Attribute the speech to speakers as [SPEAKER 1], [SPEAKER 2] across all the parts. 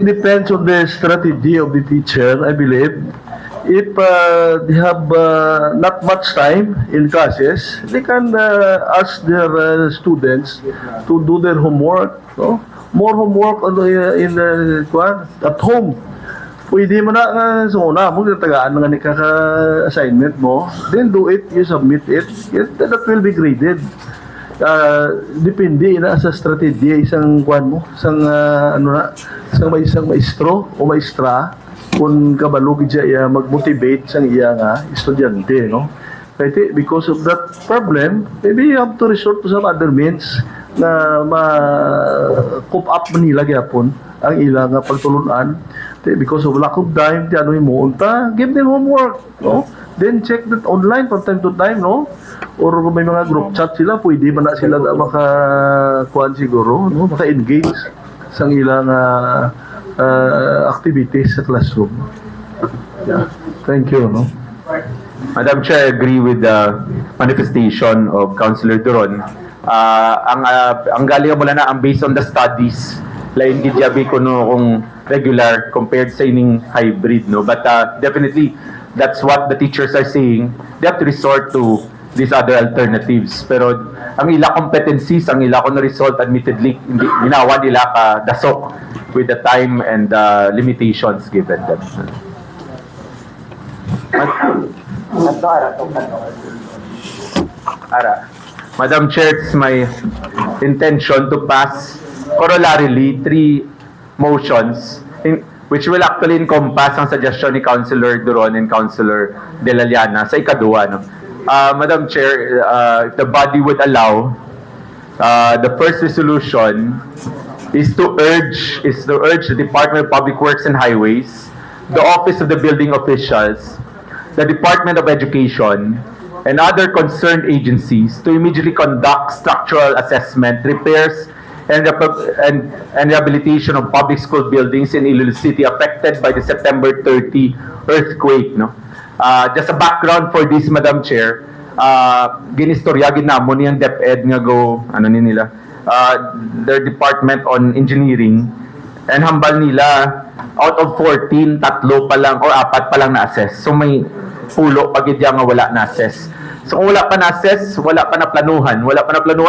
[SPEAKER 1] depends on the strategy of the teacher, I believe. If they have not much time in classes, they can ask their students to do their homework. No? More homework on in at home. Pwede mo na so una mo tagaan nga ni kaka-assignment mo, then do it, you submit it, that will be graded. Depende na sa strategy isang kwan mo, isang isang maestro o maestra kung kabalo siya mag-motivate sang iya nga estudyante, no? Kaya because of that problem, maybe you have to resort to some other means na ma-cope up nila gyapon ang ilang pagtulunan. Because of lack of time, ano mo unta, give them homework, no? Then check that online from time to time, no? Or kung may mga group chat sila, pwede man na sila maka-kuhan siguro, no? Maka-engage sa ilang activities sa classroom. Yeah. Thank you, no?
[SPEAKER 2] Madam Chair, I agree with the manifestation of Councilor Duron. Ang galing mo na ang based on the studies, lain gidyabi ko no kung regular compared sa ining hybrid, no? But definitely, that's what the teachers are saying. They have to resort to these other alternatives. Pero ang ila competencies, ang ila ko na result, admittedly, hindi ginawa nila dasok with the time and limitations given them. Madam Chair, it's my intention to pass corollarily 3 motions which will actually encompass ang suggestion ni Councilor Duron and Councilor De La Llana sa ikadua. No? Madam Chair, if the body would allow, the first resolution is to urge the Department of Public Works and Highways, the Office of the Building Officials, the Department of Education, and other concerned agencies to immediately conduct structural assessment, repairs, and rehabilitation of public school buildings in Iloilo City affected by the September 30 earthquake. No? Just a background for this, Madam Chair, ginistorya ginamon niyang DepEd nga go, their Department on Engineering, and hambal nila, out of 14, 3 pa lang, or 4 pa lang na-assess. So may pulo pagid nga wala na-assess. So kung wala pa na-assess, wala pa na-planuhan,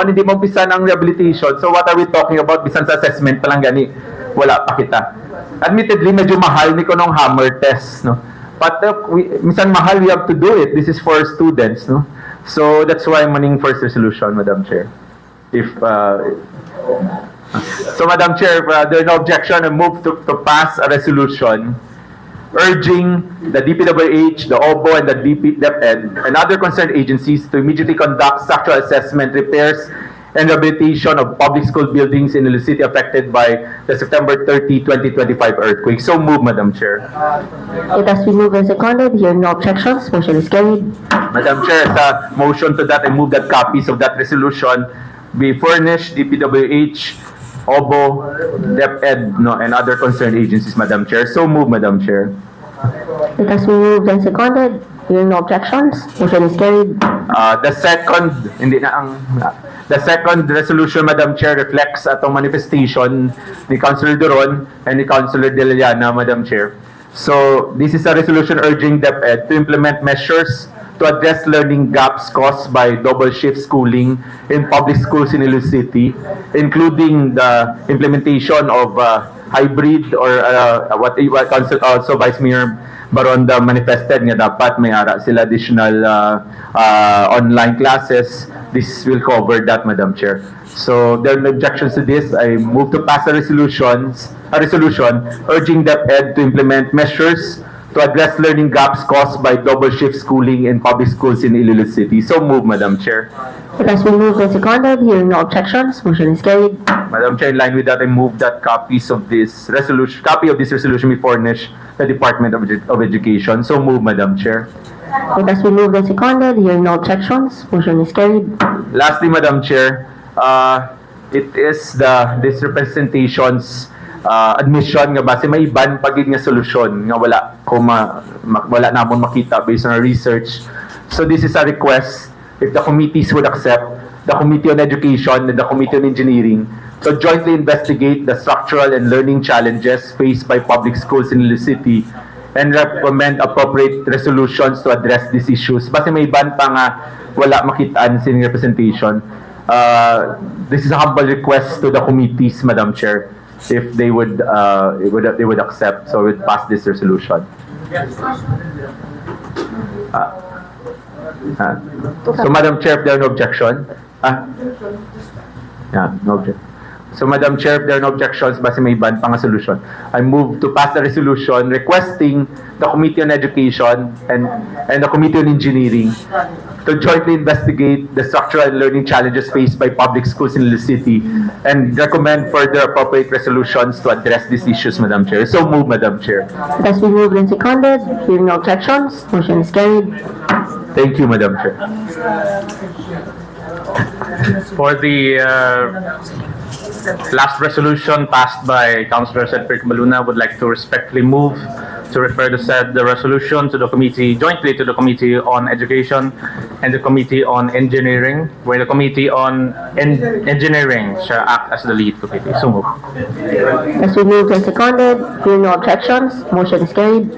[SPEAKER 2] hindi mo umpisa ng rehabilitation. So what are we talking about? Bisan sa assessment pa lang gani, wala pa kita. Admittedly, medyo mahal ni ko nung hammer test, no? But minsan mahal, we have to do it. This is for students, no? So that's why I'm running first resolution, Madam Chair. So Madam Chair, there is no objection, I move to pass a resolution urging the DPWH, the OBO, and the DepEd, and other concerned agencies to immediately conduct structural assessment, repairs, and rehabilitation of public school buildings in the city affected by the September 30, 2025 earthquake. So move, Madam Chair.
[SPEAKER 3] It has been moved and seconded. Hearing no objections, motion is carried.
[SPEAKER 2] Madam Chair, as a motion to that, I move that copies of that resolution be furnished, DPWH, OBO, DepEd, and other concerned agencies, Madam Chair. So move, Madam Chair.
[SPEAKER 3] It has been moved and seconded. Hearing no objections, motion is carried.
[SPEAKER 2] The second resolution, Madam Chair, reflects atong manifestation ni Councilor Duron and ni Councilor De La Llana, Madam Chair. So this is a resolution urging DepEd to implement measures to address learning gaps caused by double shift schooling in public schools in Iloilo City, including the implementation of hybrid or what also Vice Mayor Baronda manifested nga dapat may ara sila additional online classes. This will cover that, Madam Chair. So there are no objections to this. I move to pass a resolution urging DepEd to implement measures to address learning gaps caused by double shift schooling in public schools in Iloilo City. So move, Madam Chair.
[SPEAKER 3] It has been moved and seconded. Hearing no objections, motion is carried.
[SPEAKER 2] Madam Chair, in line with that, I move that copy of this resolution be furnished the Department of Education. So move, Madam Chair.
[SPEAKER 3] It has been moved and seconded. Hearing no objections, motion is carried.
[SPEAKER 2] Lastly, Madam Chair, it is this representation's admission nga base may iban pagig nga solusyon nga wala namon makita based on our research. So this is a request, if the committees would accept, the Committee on Education and the Committee on Engineering, to jointly investigate the structural and learning challenges faced by public schools in the city and recommend appropriate resolutions to address these issues. Basta may ban pa nga wala makitaan sa inyong representation. This is a humble request to the committees, Madam Chair, if they would accept, so we would pass this resolution. So, Madam Chair, if there are no objection, no objection. So, Madam Chair, if there are no objections, base may ban pang solution, I move to pass the resolution requesting the Committee on Education and the Committee on Engineering to jointly investigate the structural and learning challenges faced by public schools in the city and recommend further appropriate resolutions to address these issues, Madam Chair. So move, Madam Chair.
[SPEAKER 3] It has been moved and seconded. Hearing no objections, motion is carried.
[SPEAKER 2] Thank you, Madam Chair.
[SPEAKER 4] For the last resolution passed by Councilor Cedric Baluna, would like to respectfully move to refer the resolution to the committee, jointly to the Committee on Education and the Committee on Engineering, where the Committee on Engineering shall act as the lead committee. So move.
[SPEAKER 3] It has been moved and seconded. Hearing no objections, motion is carried.